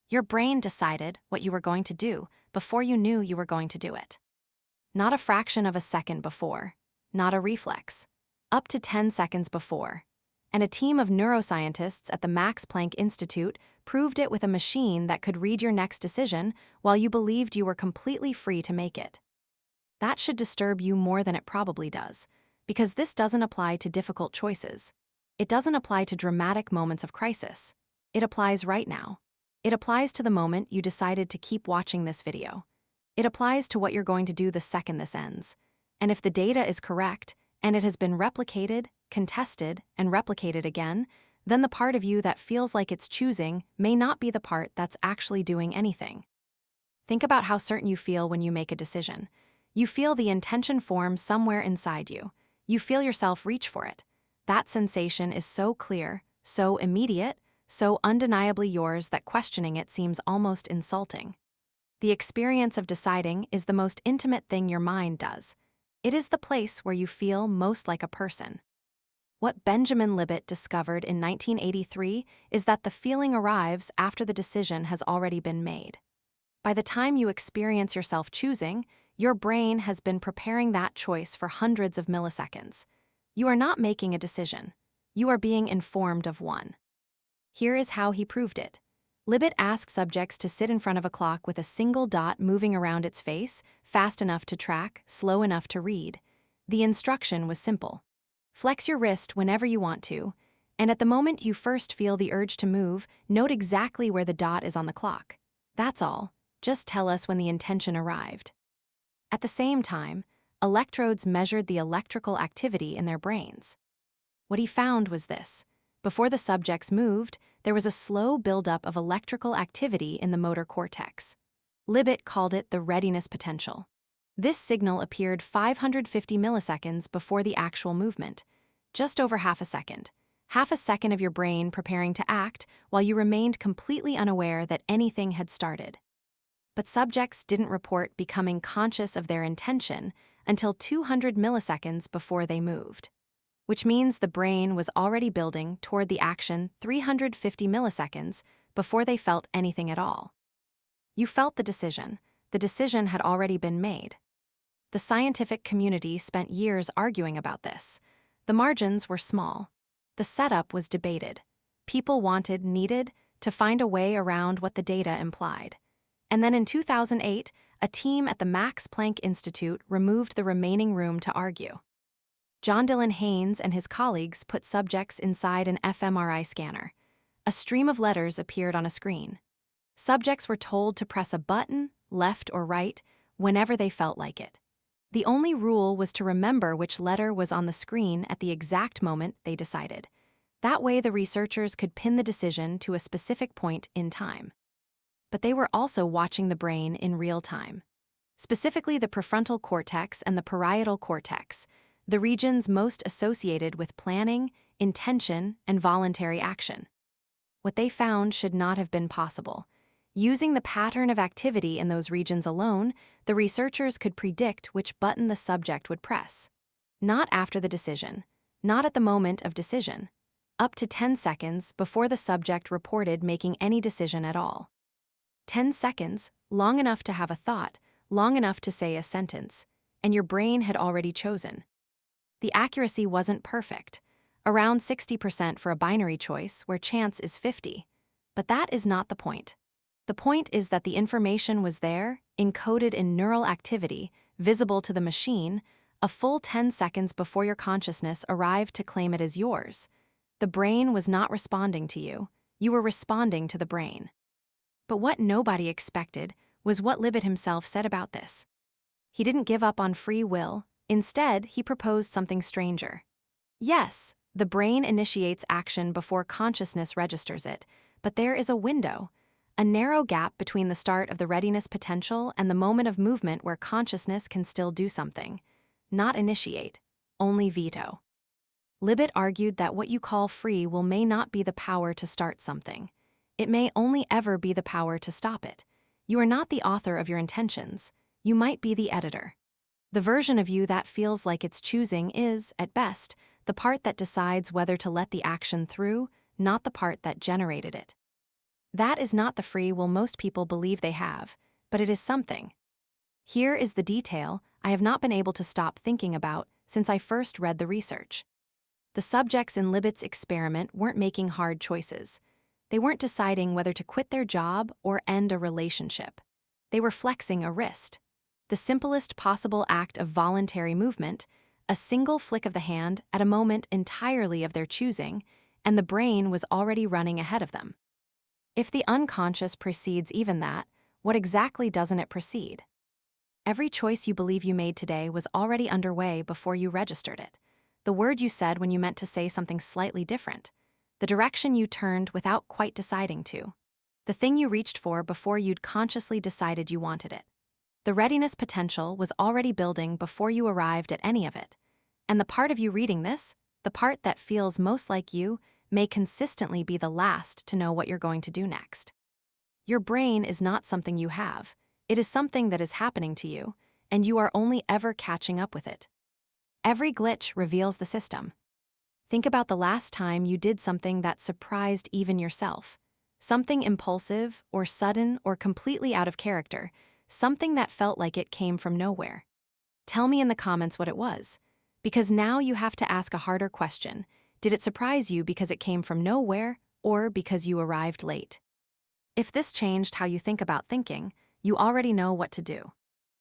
Your brain decided what you were going to do before you knew you were going to do it. Not a fraction of a second before, not a reflex, up to 10 seconds before. And a team of neuroscientists at the Max Planck Institute proved it with a machine that could read your next decision while you believed you were completely free to make it. That should disturb you more than it probably does, because this doesn't apply to difficult choices. It doesn't apply to dramatic moments of crisis. It applies right now. It applies to the moment you decided to keep watching this video. It applies to what you're going to do the second this ends. And if the data is correct, and it has been replicated, contested, and replicated again, then the part of you that feels like it's choosing may not be the part that's actually doing anything. Think about how certain you feel when you make a decision. You feel the intention form somewhere inside you. You feel yourself reach for it. That sensation is so clear, so immediate, so undeniably yours that questioning it seems almost insulting. The experience of deciding is the most intimate thing your mind does. It is the place where you feel most like a person. What Benjamin Libet discovered in 1983 is that the feeling arrives after the decision has already been made. By the time you experience yourself choosing, your brain has been preparing that choice for hundreds of milliseconds. You are not making a decision. You are being informed of one. Here is how he proved it. Libet asked subjects to sit in front of a clock with a single dot moving around its face, fast enough to track, slow enough to read. The instruction was simple. Flex your wrist whenever you want to, and at the moment you first feel the urge to move, note exactly where the dot is on the clock. That's all. Just tell us when the intention arrived. At the same time, Electrodes measured the electrical activity in their brains. What he found was this. Before the subjects moved, there was a slow buildup of electrical activity in the motor cortex. Libet called it the readiness potential. This signal appeared 550 milliseconds before the actual movement, just over half a second. Half a second of your brain preparing to act while you remained completely unaware that anything had started. But subjects didn't report becoming conscious of their intention until 200 milliseconds before they moved, which means the brain was already building toward the action 350 milliseconds before they felt anything at all. You felt the decision. The decision had already been made. The scientific community spent years arguing about this. The margins were small. The setup was debated. People needed to find a way around what the data implied. And then in 2008, a team at the Max Planck Institute removed the remaining room to argue. John Dylan Haynes and his colleagues put subjects inside an fMRI scanner. A stream of letters appeared on a screen. Subjects were told to press a button, left or right, whenever they felt like it. The only rule was to remember which letter was on the screen at the exact moment they decided. That way the researchers could pin the decision to a specific point in time. But they were also watching the brain in real time. Specifically the prefrontal cortex and the parietal cortex, the regions most associated with planning, intention, and voluntary action. What they found should not have been possible. Using the pattern of activity in those regions alone, the researchers could predict which button the subject would press. Not after the decision, not at the moment of decision, up to 10 seconds before the subject reported making any decision at all. 10 seconds, long enough to have a thought, long enough to say a sentence, and your brain had already chosen. The accuracy wasn't perfect, around 60% for a binary choice where chance is 50. But that is not the point. The point is that the information was there, encoded in neural activity, visible to the machine, a full 10 seconds before your consciousness arrived to claim it as yours. The brain was not responding to you. You were responding to the brain. But what nobody expected was what Libet himself said about this. He didn't give up on free will. Instead, he proposed something stranger. Yes, the brain initiates action before consciousness registers it, but there is a window, a narrow gap between the start of the readiness potential and the moment of movement where consciousness can still do something. Not initiate, only veto. Libet argued that what you call free will may not be the power to start something. It may only ever be the power to stop it. You are not the author of your intentions. You might be the editor. The version of you that feels like it's choosing is, at best, the part that decides whether to let the action through, not the part that generated it. That is not the free will most people believe they have, but it is something. Here is the detail I have not been able to stop thinking about since I first read the research. The subjects in Libet's experiment weren't making hard choices. They weren't deciding whether to quit their job or end a relationship. They were flexing a wrist. The simplest possible act of voluntary movement, a single flick of the hand at a moment entirely of their choosing, and the brain was already running ahead of them. If the unconscious precedes even that, what exactly doesn't it precede? Every choice you believe you made today was already underway before you registered it. The word you said when you meant to say something slightly different. The direction you turned without quite deciding to. The thing you reached for before you'd consciously decided you wanted it. The readiness potential was already building before you arrived at any of it. And the part of you reading this, the part that feels most like you, may consistently be the last to know what you're going to do next. Your brain is not something you have. It is something that is happening to you, and you are only ever catching up with it. Every glitch reveals the system. Think about the last time you did something that surprised even yourself. Something impulsive or sudden or completely out of character, something that felt like it came from nowhere. Tell me in the comments what it was, because now you have to ask a harder question. Did it surprise you because it came from nowhere or because you arrived late? If this changed how you think about thinking, you already know what to do.